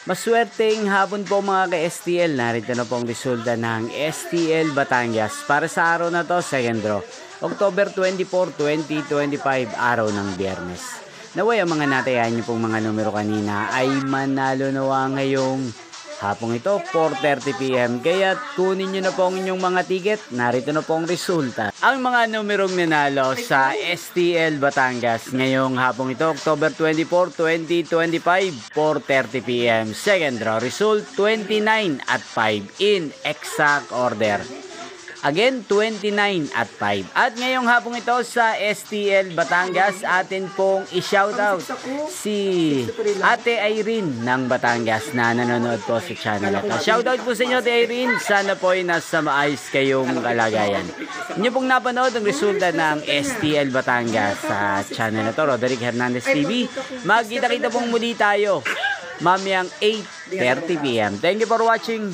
Maswerteng hapon po mga ka-STL. Narito na po ang resulta ng STL Batangas para sa araw na to, second draw. October 24, 2025, araw ng Biyernes. Naway ang mga natayan niyo pong mga numero kanina ay manalo nawa ngayong hapong ito, 4:30 PM. Kaya kunin nyo na po ang inyong mga ticket. Narito na po ang resulta. Ang mga numerong nanalo sa STL Batangas ngayong hapong ito, October 24, 2025, 4:30 PM. Second draw result, 29 at 5 in exact order. Again, 29 at 5. At ngayong hapong ito sa STL Batangas, atin pong i-shoutout si Ate Irene ng Batangas na nanonood po sa channel na to. Shoutout po sa inyo, Ate Irene. Sana po ay nasa maayos kayong kalagayan. Inyo pong napanood ang resulta ng STL Batangas sa channel na to, Roderick Hernandez TV. Magkita-kita pong muli tayo mamayang 8:30 PM. Thank you for watching.